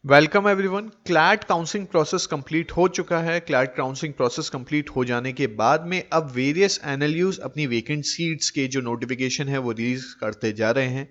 Welcome everyone. CLAT counselling process complete हो चुका है। क्लैट काउंसलिंग प्रोसेस कंप्लीट हो जाने के बाद में अब वेरियस एनएलयूज अपनी वेकेंट सीट्स के जो नोटिफिकेशन है वो रिलीज करते जा रहे हैं।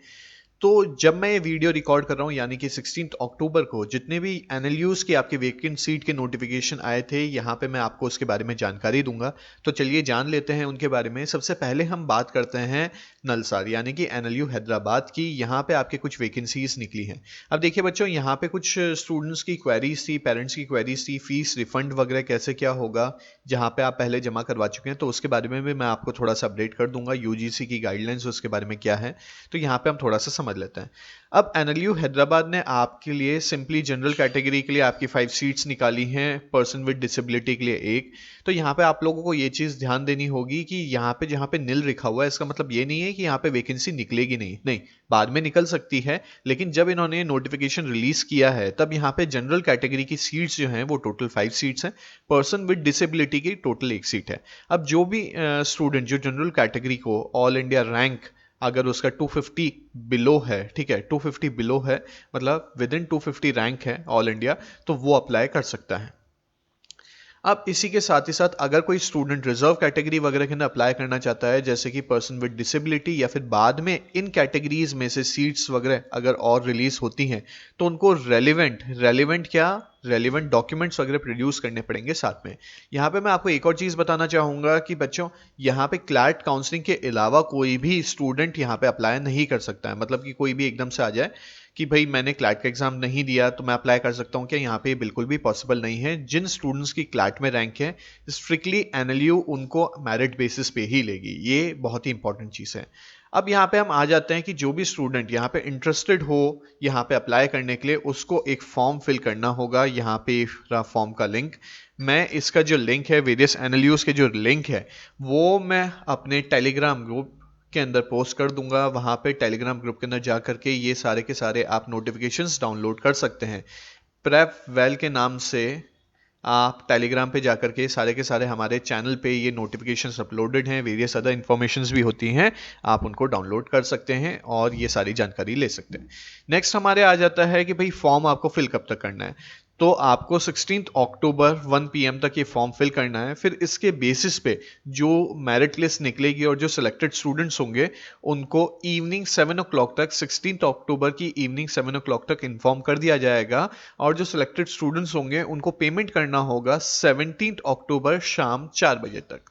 तो जब मैं ये वीडियो रिकॉर्ड कर रहा हूँ यानी कि 16 अक्टूबर को जितने भी एनएलयूज के आपके वेकेंट सीट के नोटिफिकेशन आए थे यहाँ पे मैं आपको उसके बारे में जानकारी दूंगा। तो चलिए जान लेते हैं उनके बारे में। सबसे पहले हम बात करते हैं नलसार यानी कि एनएलयू हैदराबाद की। यहाँ पे आपके कुछ वैकेंसीज निकली हैं। अब देखिए बच्चों, यहाँ पे कुछ स्टूडेंट्स की क्वेरीज थी, पेरेंट्स की क्वेरीज थी, फीस रिफंड वगैरह कैसे क्या होगा, जहाँ पे आप पहले जमा करवा चुके हैं तो उसके बारे में भी मैं आपको थोड़ा सा अपडेट कर दूंगा। यूजीसी की गाइडलाइंस उसके बारे में क्या है, तो यहाँ पे हम थोड़ा सा समझ लेते हैं। अब एनएलयू हैदराबाद ने आपके लिए सिंपली जनरल कैटेगरी के लिए आपकी 5 सीट्स निकाली हैं, पर्सन विद डिसेबिलिटी के लिए एक। तो यहाँ पे आप लोगों को ये चीज़ ध्यान देनी होगी कि यहाँ पे जहाँ पे नील लिखा हुआ है इसका मतलब ये नहीं है कि यहाँ पे वैकेंसी निकलेगी नहीं, नहीं, बाद में निकल सकती है। लेकिन जब इन्होंने नोटिफिकेशन रिलीज किया है तब यहाँ पे जनरल कैटेगरी की सीट्स जो हैं वो टोटल 5 सीट्स हैं, पर्सन विद डिसेबिलिटी की टोटल 1 सीट है। अब जो भी स्टूडेंट जो जनरल कैटेगरी को ऑल इंडिया रैंक अगर उसका 250 बिलो है, ठीक है, 250 बिलो है मतलब विद इन 250 रैंक है ऑल इंडिया, तो वो अप्लाई कर सकता है। अब इसी के साथ ही साथ अगर कोई स्टूडेंट रिजर्व कैटेगरी वगैरह के अंदर अप्लाई करना चाहता है जैसे कि पर्सन विद डिसेबिलिटी या फिर बाद में इन कैटेगरीज में से सीट्स वगैरह अगर और रिलीज होती हैं तो उनको रेलिवेंट डॉक्यूमेंट्स वगैरह प्रोड्यूस करने पड़ेंगे साथ में। यहाँ पे मैं आपको एक और चीज़ बताना चाहूँगा कि बच्चों, यहाँ पे क्लैट काउंसलिंग के अलावा कोई भी स्टूडेंट यहाँ पे अप्लाई नहीं कर सकता है। मतलब कि कोई भी एकदम से आ जाए कि भाई मैंने क्लैट का एग्जाम नहीं दिया तो मैं अप्लाई कर सकता हूँ क्या, यहाँ पे बिल्कुल भी पॉसिबल नहीं है। जिन स्टूडेंट्स की क्लैट में रैंक है स्ट्रिक्टली एनएलयू उनको मेरिट बेसिस पे ही लेगी। ये बहुत ही इंपॉर्टेंट चीज़ है। अब यहाँ पे हम आ जाते हैं कि जो भी स्टूडेंट यहाँ पे इंटरेस्टेड हो यहाँ पे अप्लाई करने के लिए उसको एक फॉर्म फिल करना होगा। यहाँ पे फॉर्म का लिंक, मैं इसका जो लिंक है वेरियस एनएलयूज के जो लिंक है वो मैं अपने टेलीग्राम ग्रुप के अंदर पोस्ट कर दूंगा। वहां पे टेलीग्राम ग्रुप के अंदर जा करके ये सारे के सारे आप नोटिफिकेशंस डाउनलोड कर सकते हैं। प्रेप वेल के नाम से आप टेलीग्राम पे जाकर के सारे हमारे चैनल पे ये नोटिफिकेशंस अपलोडेड हैं, वेरियस अदर इन्फॉर्मेशंस भी होती हैं, आप उनको डाउनलोड कर सकते हैं और ये सारी जानकारी ले सकते हैं। नेक्स्ट हमारे आ जाता है कि भाई फॉर्म आपको फिल कब तक करना है। तो आपको 16 अक्टूबर 1 PM तक ये फॉर्म फिल करना है। फिर इसके बेसिस पे जो मेरिट लिस्ट निकलेगी और जो सिलेक्टेड स्टूडेंट्स होंगे उनको इवनिंग 7 o'clock तक, 16 अक्टूबर की इवनिंग 7 o'clock तक इन्फॉर्म कर दिया जाएगा। और जो सिलेक्टेड स्टूडेंट्स होंगे उनको पेमेंट करना होगा 17 अक्टूबर शाम 4 बजे तक।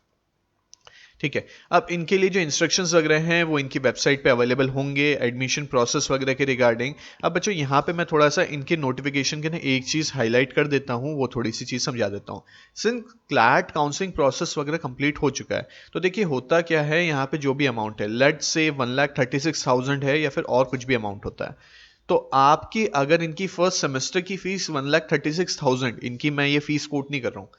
ठीक है। अब इनके लिए जो इंस्ट्रक्शंस वगैरह हैं वो इनकी वेबसाइट पे अवेलेबल होंगे एडमिशन प्रोसेस वगैरह के रिगार्डिंग। अब बच्चों यहाँ पे मैं थोड़ा सा इनके नोटिफिकेशन के ना एक चीज़ हाईलाइट कर देता हूँ, वो थोड़ी सी चीज़ समझा देता हूँ। सिंस क्लैट काउंसलिंग प्रोसेस वगैरह कंप्लीट हो चुका है तो देखिए होता क्या है, यहाँ पे जो भी अमाउंट है लेट से 1,36,000 है या फिर और कुछ भी अमाउंट होता है, तो आपकी अगर इनकी फर्स्ट सेमेस्टर की फीस 1,36,000, इनकी मैं ये फीस कोट नहीं कर रहा हूँ,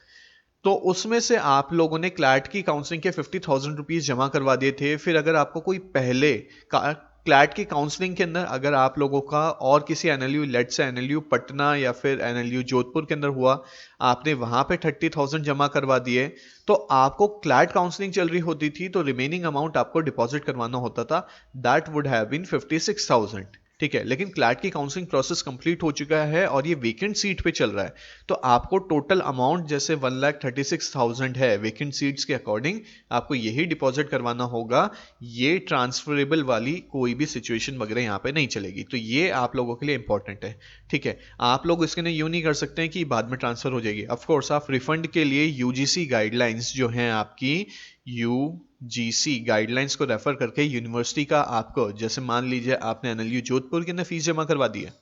तो उसमें से आप लोगों ने क्लैट की काउंसलिंग के 50,000 रुपीज जमा करवा दिए थे। फिर अगर आपको कोई पहले क्लैट की काउंसलिंग के अंदर अगर आप लोगों का और किसी एनएलयू लेट से एनएलयू पटना या फिर एनएलयू जोधपुर के अंदर हुआ, आपने वहां पे 30,000 जमा करवा दिए, तो आपको क्लैट काउंसलिंग चल रही होती थी तो रिमेनिंग अमाउंट आपको डिपॉजिट करवाना होता था, दैट वुड हैव बीन 56,000। ठीक है, लेकिन क्लैट की काउंसलिंग प्रोसेस कंप्लीट हो चुका है और ये वेकेंट सीट पे चल रहा है, तो आपको टोटल अमाउंट जैसे 1,36,000 है वेकेंट सीट्स के अकॉर्डिंग आपको यही डिपॉजिट करवाना होगा। ये ट्रांसफरेबल वाली कोई भी सिचुएशन वगैरह यहाँ पे नहीं चलेगी, तो ये आप लोगों के लिए इंपॉर्टेंट है। ठीक है, आप लोग इसके लिए यूं नहीं कर सकते हैं कि बाद में ट्रांसफर हो जाएगी। ऑफकोर्स आप रिफंड के लिए यूजीसी गाइडलाइंस जो हैं आपकी, यूजीसी गाइडलाइंस को रेफर करके यूनिवर्सिटी का आपको, जैसे मान लीजिए आपने एनएलयू जोधपुर के अंदर फीस जमा करवा दी है,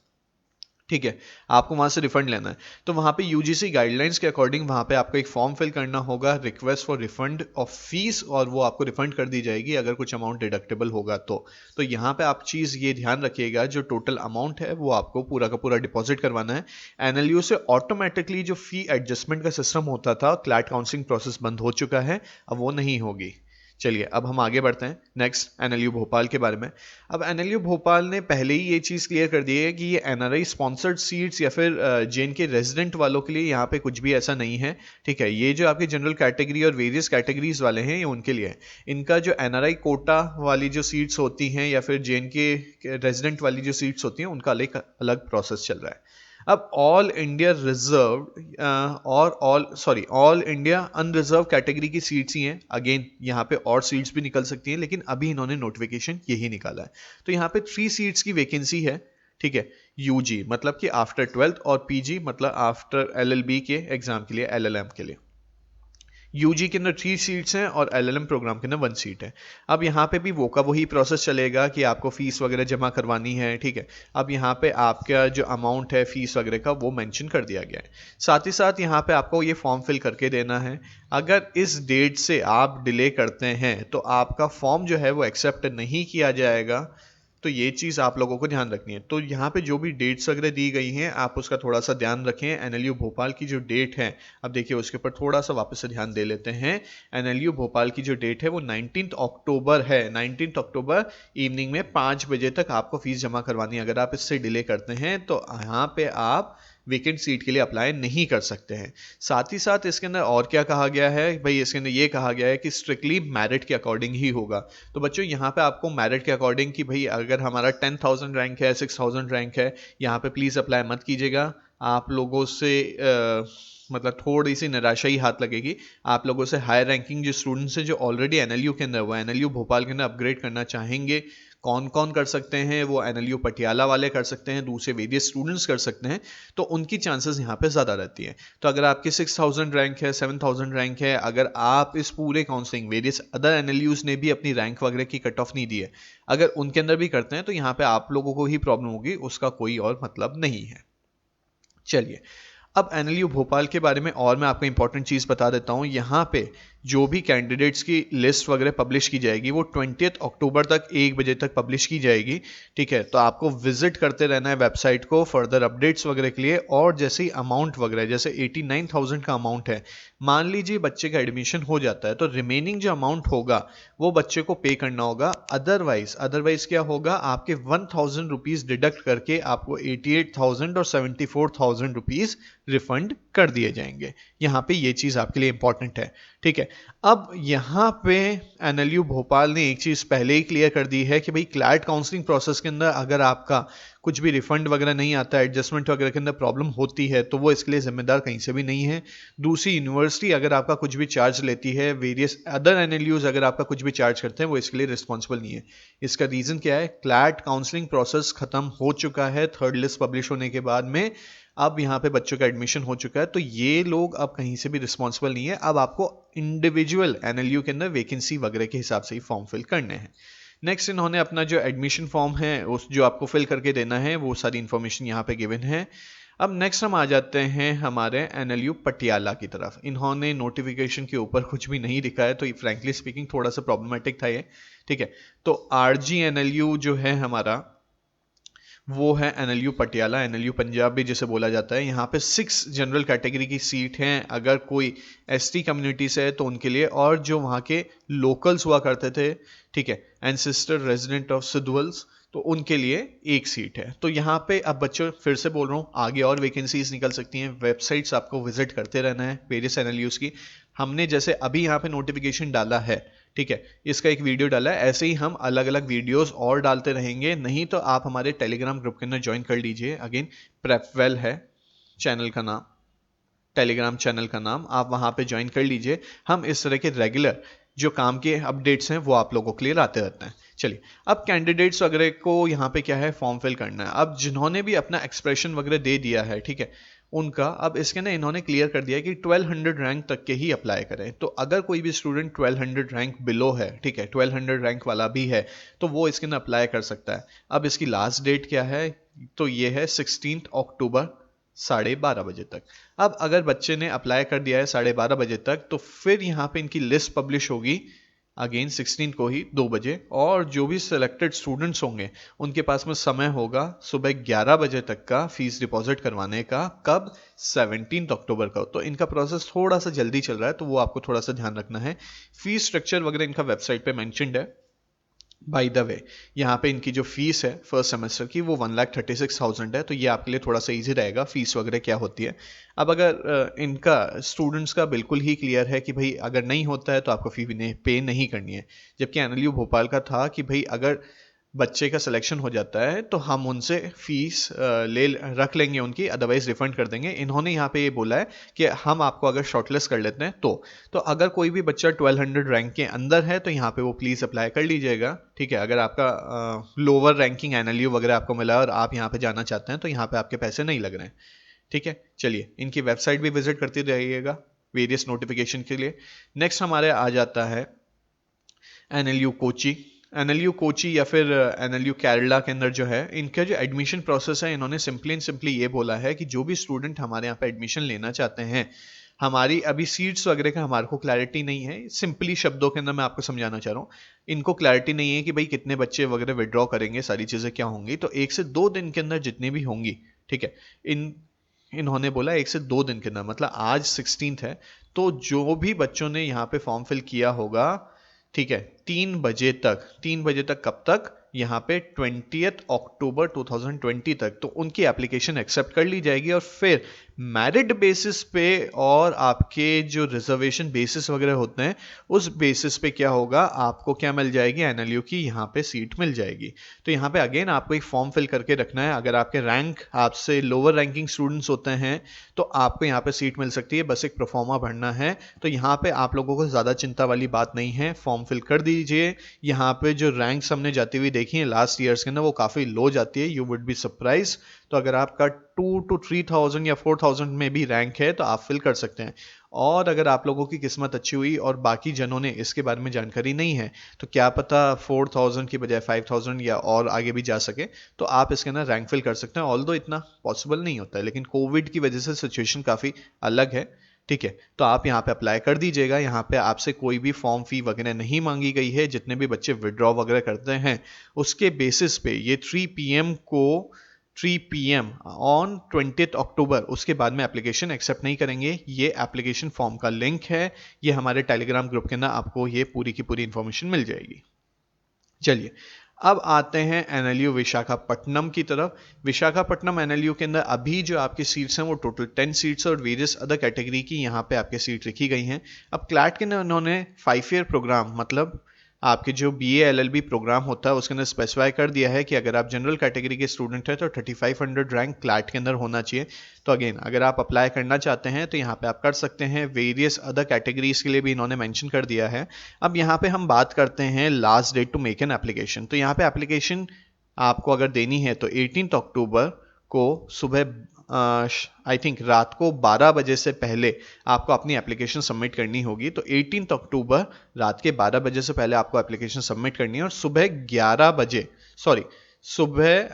ठीक है, आपको वहां से रिफंड लेना है, तो वहां पे यूजीसी गाइडलाइंस के अकॉर्डिंग वहां पे आपको एक फॉर्म फिल करना होगा, request for refund of fees, और वो आपको रिफंड कर दी जाएगी अगर कुछ अमाउंट डिडक्टेबल होगा तो यहाँ पे आप चीज ये ध्यान रखिएगा जो टोटल अमाउंट है वो आपको पूरा का पूरा डिपॉजिट करवाना है। एनएलयू से ऑटोमेटिकली जो फी एडजस्टमेंट का सिस्टम होता था, क्लैट काउंसलिंग प्रोसेस बंद हो चुका है, अब वो नहीं होगी। चलिए अब हम आगे बढ़ते हैं नेक्स्ट एनएलयू भोपाल के बारे में। अब एनएलयू भोपाल ने पहले ही ये चीज़ क्लियर कर दी है कि ये एनआरआई स्पॉन्सर्ड सीट्स या फिर जेएन के रेजिडेंट वालों के लिए यहाँ पे कुछ भी ऐसा नहीं है। ठीक है, ये जो आपके जनरल कैटेगरी और वेरियस कैटेगरीज वाले हैं ये उनके लिए है। इनका जो एनआरआई कोटा वाली जो सीट्स होती हैं या फिर जेएन के रेजिडेंट वाली जो सीट्स होती हैं उनका अलग प्रोसेस चल रहा है। अब ऑल इंडिया रिजर्व और ऑल इंडिया अनरिजर्व कैटेगरी की सीट्स ही हैं। अगेन यहाँ पे और सीट्स भी निकल सकती हैं, लेकिन अभी इन्होंने नोटिफिकेशन यही निकाला है। तो यहाँ पे 3 सीट्स की वैकेंसी है, ठीक है। यूजी मतलब कि आफ्टर 12th, और पीजी मतलब आफ्टर एलएलबी के एग्जाम के लिए, एलएलएम के लिए। यूजी के अंदर 3 सीट्स हैं और एलएलएम प्रोग्राम के अंदर 1 सीट है। अब यहाँ पे भी वो का वही प्रोसेस चलेगा कि आपको फीस वगैरह जमा करवानी है, ठीक है। अब यहाँ पे आपका जो अमाउंट है फीस वगैरह का वो मेंशन कर दिया गया है। साथ ही साथ यहाँ पे आपको ये फॉर्म फिल करके देना है। अगर इस डेट से आप डिले करते हैं तो आपका फॉर्म जो है वो एक्सेप्ट नहीं किया जाएगा। तो ये चीज़ आप लोगों को ध्यान रखनी है। तो यहाँ पे जो भी डेट्स वगैरह दी गई हैं आप उसका थोड़ा सा ध्यान रखें। एनएलयू भोपाल की जो डेट है, अब देखिए उसके ऊपर थोड़ा सा वापस से ध्यान दे लेते हैं। एनएलयू भोपाल की जो डेट है वो 19 अक्टूबर है। 19 अक्टूबर इवनिंग में 5 बजे तक आपको फीस जमा करवानी है। अगर आप इससे डिले करते हैं तो यहाँ पे आप वेकेंट सीट के लिए अप्लाई नहीं कर सकते हैं। साथ ही साथ इसके अंदर और क्या कहा गया है भाई, इसके अंदर ये कहा गया है कि स्ट्रिक्टली मेरिट के अकॉर्डिंग ही होगा। तो बच्चों यहाँ पे आपको मेरिट के अकॉर्डिंग कि भाई अगर हमारा 10,000 रैंक है, 6,000 रैंक है, यहाँ पे प्लीज़ अप्लाई मत कीजिएगा। आप लोगों से मतलब थोड़ी सी निराशा ही हाथ लगेगी। आप लोगों से हाई रैंकिंग जो स्टूडेंट्स हैं जो ऑलरेडी एनएलयू के अंदर, वो एनएलयू भोपाल के अंदर अपग्रेड करना चाहेंगे। कौन कौन कर सकते हैं? वो एनएलयू पटियाला वाले कर सकते हैं, दूसरे वेरियस स्टूडेंट्स कर सकते हैं। तो उनकी चांसेस यहाँ पे ज़्यादा रहती है। तो अगर आपकी 6,000 रैंक है, 7,000 रैंक है, अगर आप इस पूरे काउंसलिंग वेरियस अदर एनएलयूज ने भी अपनी रैंक वगैरह की कट ऑफ नहीं दी है, अगर उनके अंदर भी करते हैं तो यहाँ पे आप लोगों को ही प्रॉब्लम होगी, उसका कोई और मतलब नहीं है। चलिए, अब एनएलयू भोपाल के बारे में और मैं आपको इंपॉर्टेंट चीज़ बता देता हूँ। यहाँ पे जो भी कैंडिडेट्स की लिस्ट वगैरह पब्लिश की जाएगी वो 20 अक्टूबर तक 1 बजे तक पब्लिश की जाएगी, ठीक है। तो आपको विजिट करते रहना है वेबसाइट को फर्दर अपडेट्स वगैरह के लिए। और जैसे ही अमाउंट वगैरह, जैसे 89,000 का अमाउंट है, मान लीजिए बच्चे का एडमिशन हो जाता है तो रिमेनिंग जो अमाउंट होगा वो बच्चे को पे करना होगा। अदरवाइज क्या होगा, आपके 1,000 रुपीज़ डिडक्ट करके आपको 88,000 और 74,000 रुपीज़ रिफंड कर दिए जाएंगे। यहाँ पे ये चीज़ आपके लिए इंपॉर्टेंट है, ठीक है। अब यहाँ पे एनएलयू भोपाल ने एक चीज़ पहले ही क्लियर कर दी है कि भाई क्लैट काउंसलिंग प्रोसेस के अंदर अगर आपका कुछ भी रिफंड वगैरह नहीं आता है, एडजस्टमेंट वगैरह के अंदर प्रॉब्लम होती है, तो वो इसके लिए जिम्मेदार कहीं से भी नहीं है। दूसरी यूनिवर्सिटी अगर आपका कुछ भी चार्ज लेती है, वेरियस अदर एनएलयूज अगर आपका कुछ भी चार्ज करते हैं, वो इसके लिए रिस्पॉन्सिबल नहीं है। इसका रीज़न क्या है? क्लैट काउंसलिंग प्रोसेस खत्म हो चुका है थर्ड लिस्ट पब्लिश होने के बाद में। अब यहाँ पे बच्चों का एडमिशन हो चुका है, तो ये लोग अब कहीं से भी रिस्पॉन्सिबल नहीं है। अब आपको इंडिविजुअल एनएलयू के अंदर वैकेंसी वगैरह के हिसाब से ही फॉर्म फिल करने हैं। नेक्स्ट इन्होंने अपना जो एडमिशन फॉर्म है उस जो आपको फिल करके देना है, वो सारी इन्फॉर्मेशन यहाँ पे गिवन है। अब नेक्स्ट हम आ जाते हैं हमारे एनएलयू पटियाला की तरफ। इन्होंने नोटिफिकेशन के ऊपर कुछ भी नहीं लिखा है, तो फ्रैंकली स्पीकिंग थोड़ा सा प्रॉब्लमेटिक था ये, ठीक है। तो आरजी एनएलयू जो है हमारा, वो है एनएलयू पटियाला, एनएलयू पंजाब भी जिसे बोला जाता है। यहाँ पे 6 जनरल कैटेगरी की सीट हैं। अगर कोई एसटी कम्युनिटी से है तो उनके लिए, और जो वहाँ के लोकल्स हुआ करते थे, ठीक है, एंसेस्टर रेजिडेंट ऑफ सिद्धवल्स, तो उनके लिए एक सीट है। तो यहाँ पे अब बच्चों फिर से बोल रहा हूँ, आगे और वैकेंसीज निकल सकती हैं। वेबसाइट्स आपको विजिट करते रहना है वेरियस एनएलयूज की। हमने जैसे अभी यहाँ पे नोटिफिकेशन डाला है, ठीक है, इसका एक वीडियो डाला है, ऐसे ही हम अलग अलग वीडियोस और डालते रहेंगे। नहीं तो आप हमारे टेलीग्राम ग्रुप के अंदर ज्वाइन कर लीजिए। अगेन प्रेपवेल है चैनल का नाम, टेलीग्राम चैनल का नाम, आप वहां पे ज्वाइन कर लीजिए। हम इस तरह के रेगुलर जो काम के अपडेट्स हैं वो आप लोगों के लिए लाते रहते हैं। चलिए, अब कैंडिडेट्स वगैरह को यहाँ पे क्या है, फॉर्म फिल करना है। अब जिन्होंने भी अपना एक्सप्रेशन वगैरह दे दिया है, ठीक है, उनका अब इसके ना इन्होंने क्लियर कर दिया कि 1200 रैंक तक के ही अप्लाई करें। तो अगर कोई भी स्टूडेंट 1200 रैंक बिलो है, ठीक है, 1200 रैंक वाला भी है, तो वो इसके अंदर अप्लाई कर सकता है। अब इसकी लास्ट डेट क्या है, तो ये है 16 अक्टूबर 12:30 बजे तक। अब अगर बच्चे ने अप्लाई कर दिया है 12:30 बजे तक, तो फिर यहाँ पे इनकी लिस्ट पब्लिश होगी अगेन 16 को ही 2 बजे। और जो भी सिलेक्टेड स्टूडेंट्स होंगे उनके पास में समय होगा सुबह 11 बजे तक का फीस डिपॉजिट करवाने का। कब? 17 अक्टूबर का। तो इनका प्रोसेस थोड़ा सा जल्दी चल रहा है, तो वो आपको थोड़ा सा ध्यान रखना है। फीस स्ट्रक्चर वगैरह इनका वेबसाइट पे मेंशन्ड है। बाय द वे, यहाँ पे इनकी जो फीस है फर्स्ट सेमेस्टर की वो 1,36,000 है। तो ये आपके लिए थोड़ा सा इजी रहेगा फीस वगैरह क्या होती है। अब अगर इनका स्टूडेंट्स का बिल्कुल ही क्लियर है कि भाई अगर नहीं होता है तो आपको फी पे नहीं करनी है। जबकि एनएलयू भोपाल का था कि भाई अगर बच्चे का सिलेक्शन हो जाता है तो हम उनसे फीस ले रख लेंगे उनकी, अदरवाइज रिफंड कर देंगे। इन्होंने यहाँ पे ये बोला है कि हम आपको अगर शॉर्टलिस्ट कर लेते हैं तो अगर कोई भी बच्चा 1200 रैंक के अंदर है तो यहाँ पे वो प्लीज़ अप्लाई कर लीजिएगा, ठीक है। अगर आपका लोअर रैंकिंग एनएलयू वगैरह आपको मिला है और आप यहाँ पे जाना चाहते हैं तो यहाँ पे आपके पैसे नहीं लग रहे हैं, ठीक है। चलिए, इनकी वेबसाइट भी विजिट करते रहिएगा वेरियस नोटिफिकेशन के लिए। नेक्स्ट हमारे आ जाता है एनएलयू कोची। एनएलयू कोची या फिर एनएलयू केरला के अंदर जो है, इनका जो एडमिशन प्रोसेस है, इन्होंने सिंपली एंड सिंपली ये बोला है कि जो भी स्टूडेंट हमारे यहाँ पे एडमिशन लेना चाहते हैं, हमारी अभी सीट्स वगैरह का हमारे को क्लैरिटी नहीं है। सिंपली शब्दों के अंदर मैं आपको समझाना चाह रहा हूँ, इनको क्लैरिटी नहीं है कि भाई कितने बच्चे वगैरह विड्रॉ करेंगे, सारी चीज़ें क्या होंगी। तो 1 से 2 दिन के अंदर जितनी भी होंगी, ठीक है, इन्होंने बोला 1 से 2 दिन के अंदर, मतलब आज 16 है, तो जो भी बच्चों ने यहाँ पे फॉर्म फिल किया होगा, ठीक है, 3 बजे तक कब तक, यहाँ पे 20 अक्टूबर 2020 तक, तो उनकी एप्लीकेशन एक्सेप्ट कर ली जाएगी। और फिर मेरिट बेसिस पे और आपके जो रिजर्वेशन बेसिस वगैरह होते हैं, उस बेसिस पे क्या होगा, आपको क्या मिल जाएगी, एनएलयू की यहाँ पे सीट मिल जाएगी। तो यहाँ पे अगेन आपको एक फॉर्म फिल करके रखना है। अगर आपके रैंक आपसे लोअर रैंकिंग स्टूडेंट्स होते हैं तो आपको यहाँ पे सीट मिल सकती है, बस एक प्रोफॉर्मा भरना है। तो यहाँ पे आप लोगों को ज़्यादा चिंता वाली बात नहीं है, फॉर्म फिल कर दीजिए। यहाँ पे जो रैंक्स हमने जाती हुई देखी है लास्ट ईयर्स के अंदर, वो काफ़ी लो जाती है, यू वुड बी सरप्राइज। तो अगर आपका 2 to 3,000 या 4,000 में भी रैंक है तो आप फिल कर सकते हैं। और अगर आप लोगों की किस्मत अच्छी हुई और बाकी जनों ने इसके बारे में जानकारी नहीं है, तो क्या पता 4,000 की बजाय 5,000 या और आगे भी जा सके, तो आप इसके अंदर रैंक फिल कर सकते हैं। ऑल्दो इतना पॉसिबल नहीं होता है, लेकिन कोविड की वजह से सिचुएशन काफ़ी अलग है, ठीक है। तो आप यहाँ पे अप्लाई कर दीजिएगा। यहाँ पे आपसे कोई भी फॉर्म फी वगैरह नहीं मांगी गई है। जितने भी बच्चे विड्रॉ वगैरह करते हैं उसके बेसिस पे ये 3 PM ऑन 20 अक्टूबर, उसके बाद में एप्लीकेशन एक्सेप्ट नहीं करेंगे। ये एप्लीकेशन फॉर्म का लिंक है, ये हमारे टेलीग्राम ग्रुप के अंदर आपको ये पूरी की पूरी इंफॉर्मेशन मिल जाएगी। चलिए, अब आते हैं एनएलयू विशाखापट्टनम की तरफ। विशाखापट्टनम एनएलयू के अंदर अभी जो आपकी सीट्स हैं वो टोटल 10 सीट्स और वेरियस अदर कैटेगरी की यहाँ पे आपके सीट लिखी गई हैं। अब क्लैट के अंदर उन्होंने 5 ईयर प्रोग्राम, मतलब आपके जो BA LLB प्रोग्राम होता है उसके अंदर स्पेसिफाई कर दिया है कि अगर आप जनरल कैटेगरी के स्टूडेंट हैं तो 3500 रैंक क्लैट के अंदर होना चाहिए। तो अगेन अगर आप अप्लाई करना चाहते हैं तो यहाँ पे आप कर सकते हैं। वेरियस अदर कैटेगरीज के लिए भी इन्होंने मेंशन कर दिया है। अब यहाँ पे हम बात करते हैं last date to make an application. तो यहाँ पे एप्लीकेशन आपको अगर देनी है तो 18 अक्टूबर को सुबह आई थिंक रात को 12 बजे से पहले आपको अपनी एप्लीकेशन सबमिट करनी होगी। तो 18 अक्टूबर रात के 12 बजे से पहले आपको एप्लीकेशन सबमिट करनी है और सुबह 11 बजे, सॉरी सुबह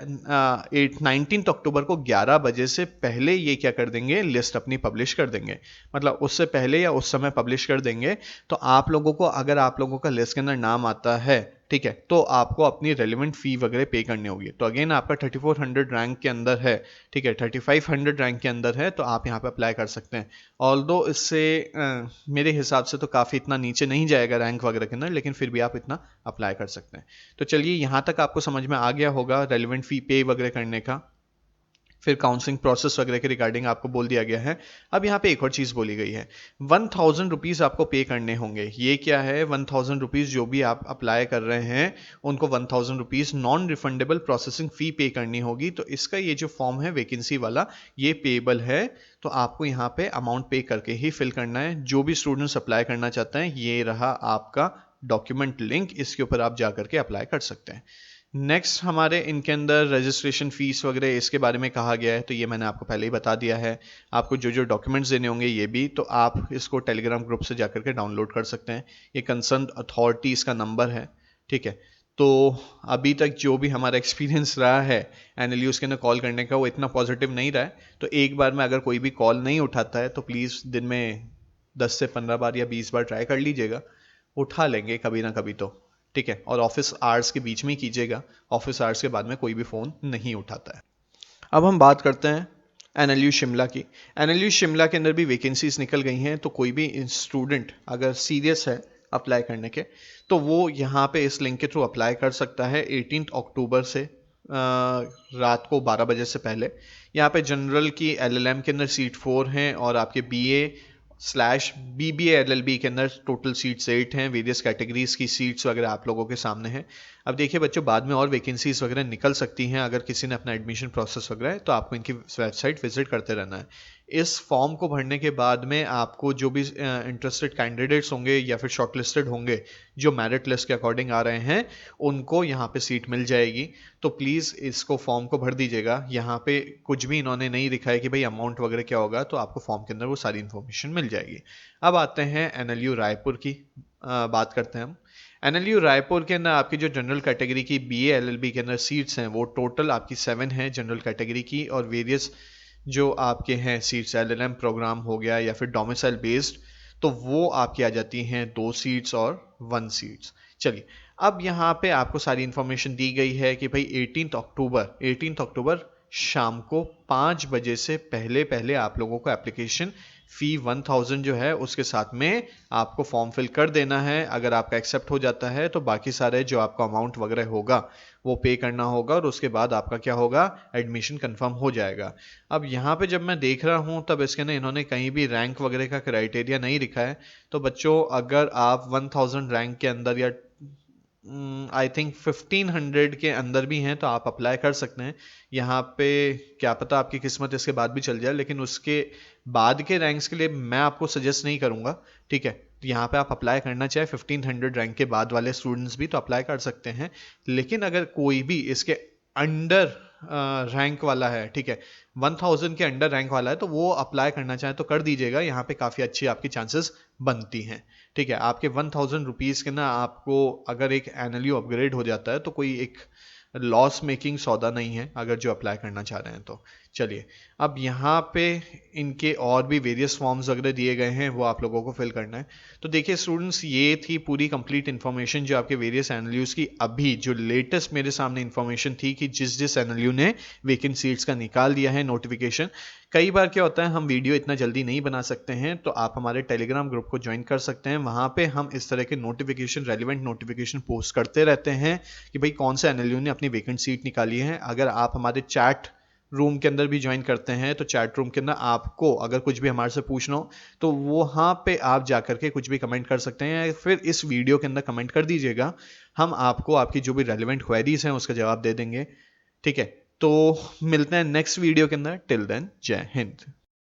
19 अक्टूबर को 11 बजे से पहले ये क्या कर देंगे, लिस्ट अपनी पब्लिश कर देंगे। मतलब उससे पहले या उस समय पब्लिश कर देंगे। तो आप लोगों को, अगर आप लोगों का लिस्ट के अंदर नाम आता है, ठीक है, तो आपको अपनी रेलिवेंट फी वगैरह पे करनी होगी। तो अगेन आपका 3400 रैंक के अंदर है, ठीक है, 3500 रैंक के अंदर है, तो आप यहाँ पे अप्लाई कर सकते हैं। ऑल्दो इससे मेरे हिसाब से तो काफ़ी इतना नीचे नहीं जाएगा रैंक वगैरह के अंदर, लेकिन फिर भी आप इतना अप्लाई कर सकते हैं। तो चलिए, यहाँ तक आपको समझ में आ गया होगा रेलिवेंट फी पे वगैरह करने का। फिर काउंसलिंग प्रोसेस वगैरह के रिगार्डिंग आपको बोल दिया गया है। अब यहाँ पे एक और चीज़ बोली गई है, 1000 रुपीज़ आपको पे करने होंगे। ये क्या है, 1000 रुपीज़ जो भी आप अप्लाई कर रहे हैं उनको 1000 rupees non refundable processing fee पे करनी होगी। तो इसका ये जो फॉर्म है वैकेंसी वाला, ये पेएबल है। तो आपको यहाँ पे अमाउंट पे करके ही फिल करना है। जो भी स्टूडेंट्स अप्लाई करना चाहते हैं, ये रहा आपका डॉक्यूमेंट लिंक, इसके ऊपर आप जा करके अप्लाई कर सकते हैं। नेक्स्ट हमारे इनके अंदर रजिस्ट्रेशन फीस वगैरह इसके बारे में कहा गया है, तो ये मैंने आपको पहले ही बता दिया है। आपको जो जो डॉक्यूमेंट्स देने होंगे ये भी, तो आप इसको टेलीग्राम ग्रुप से जाकर के डाउनलोड कर सकते हैं। ये कंसर्न अथॉरिटीज़ का नंबर है, ठीक है। तो अभी तक जो भी हमारा एक्सपीरियंस रहा है एनएलयूज़ के अंदर कॉल करने का, वो इतना पॉजिटिव नहीं रहा है। तो एक बार में अगर कोई भी कॉल नहीं उठाता है तो प्लीज़ दिन में 10 से 15 बार या 20 बार ट्राई कर लीजिएगा, उठा लेंगे कभी ना कभी तो, ठीक है। और ऑफिस आवर्स के बीच में ही कीजिएगा, ऑफिस आवर्स के बाद में कोई भी फ़ोन नहीं उठाता है। अब हम बात करते हैं एनएलयू शिमला की। एनएलयू शिमला के अंदर भी वैकेंसीज निकल गई हैं। तो कोई भी स्टूडेंट अगर सीरियस है अप्लाई करने के, तो वो यहाँ पे इस लिंक के थ्रू अप्लाई कर सकता है 18 अक्टूबर से रात को 12 बजे से पहले। यहाँ पे जनरल की LLM के अंदर सीट 4 हैं और आपके BA/BBA LLB के अंदर टोटल सीट्स 8 हैं। वेरियस कैटेगरीज की सीट्स वगैरह आप लोगों के सामने हैं। अब देखिए बच्चों, बाद में और वैकेंसीज वगैरह निकल सकती हैं, अगर किसी ने अपना एडमिशन प्रोसेस वगैरह है तो आपको इनकी वेबसाइट विजिट करते रहना है। इस फॉर्म को भरने के बाद में आपको जो भी इंटरेस्टेड कैंडिडेट्स होंगे या फिर शॉर्टलिस्टेड होंगे जो मेरिट लिस्ट के अकॉर्डिंग आ रहे हैं, उनको यहाँ पे सीट मिल जाएगी। तो प्लीज़ इसको फॉर्म को भर दीजिएगा। यहाँ पे कुछ भी इन्होंने नहीं लिखा है कि भाई अमाउंट वगैरह क्या होगा, तो आपको फॉर्म के अंदर वो सारी इन्फॉर्मेशन मिल जाएगी। अब आते हैं एनएलयू रायपुर की बात करते हैं हम। एनएलयू रायपुर के अंदर आपकी जो जनरल कैटेगरी की बीए एलएलबी के अंदर सीट्स हैं वो टोटल आपकी 7 हैं जनरल कैटेगरी की, और वेरियस जो आपके हैं सीट्स एलएलएम प्रोग्राम हो गया या फिर डोमिसाइल बेस्ड, तो वो आपकी आ जाती हैं 2 सीट्स और 1 सीट्स। चलिए, अब यहाँ पे आपको सारी इंफॉर्मेशन दी गई है कि भाई 18 अक्टूबर शाम को 5 बजे से पहले पहले आप लोगों को एप्लीकेशन फी 1000 जो है उसके साथ में आपको फॉर्म फिल कर देना है। अगर आपका एक्सेप्ट हो जाता है तो बाकी सारे जो आपका अमाउंट वगैरह होगा वो पे करना होगा, और उसके बाद आपका क्या होगा, एडमिशन कंफर्म हो जाएगा। अब यहाँ पे जब मैं देख रहा हूँ तब इसके ना इन्होंने कहीं भी रैंक वगैरह का क्राइटेरिया नहीं लिखा है। तो बच्चों, अगर आप 1000 रैंक के अंदर या आई थिंक 1500 के अंदर भी हैं तो आप अप्लाई कर सकते हैं। यहाँ पे क्या पता आपकी किस्मत इसके बाद भी चल जाए, लेकिन उसके बाद के रैंक्स के लिए मैं आपको सजेस्ट नहीं करूँगा। ठीक है, तो यहाँ पे आप अप्लाई करना चाहे 1500 रैंक के बाद वाले स्टूडेंट्स भी तो अप्लाई कर सकते हैं। लेकिन अगर कोई भी इसके अंडर रैंक वाला है, ठीक है, 1000 के अंडर रैंक वाला है, तो वो अप्लाई करना चाहे तो कर दीजिएगा। यहाँ पे काफ़ी अच्छी आपकी चांसेस बनती हैं। ठीक है, आपके 1000 रुपीज़ के ना आपको अगर एक एनुअली अपग्रेड हो जाता है तो कोई एक लॉस मेकिंग सौदा नहीं है अगर जो अप्लाई करना चाह रहे हैं तो। चलिए, अब यहाँ पे इनके और भी वेरियस फॉर्म्स वगैरह दिए गए हैं, वो आप लोगों को फिल करना है। तो देखिए स्टूडेंट्स, ये थी पूरी कंप्लीट इन्फॉर्मेशन जो आपके वेरियस एनएलयूज की अभी जो लेटेस्ट मेरे सामने इन्फॉर्मेशन थी कि जिस जिस एनएलयू ने वेकेंट सीट्स का निकाल दिया है नोटिफिकेशन। कई बार क्या होता है, हम वीडियो इतना जल्दी नहीं बना सकते हैं, तो आप हमारे टेलीग्राम ग्रुप को ज्वाइन कर सकते हैं। वहाँ पे हम इस तरह के नोटिफिकेशन, रेलिवेंट नोटिफिकेशन पोस्ट करते रहते हैं कि भाई कौन सा एनएलयू ने अपनी वेकेंट सीट निकाली है। अगर आप हमारे चैट रूम के अंदर भी ज्वाइन करते हैं तो चैट रूम के अंदर आपको अगर कुछ भी हमारे से पूछना हो तो वहाँ पे आप जाकर के कुछ भी कमेंट कर सकते हैं, फिर इस वीडियो के अंदर कमेंट कर दीजिएगा। हम आपको आपकी जो भी रेलिवेंट क्वेरीज हैं उसका जवाब दे देंगे। ठीक है, तो मिलते हैं नेक्स्ट वीडियो के अंदर। टिल देन, जय हिंद।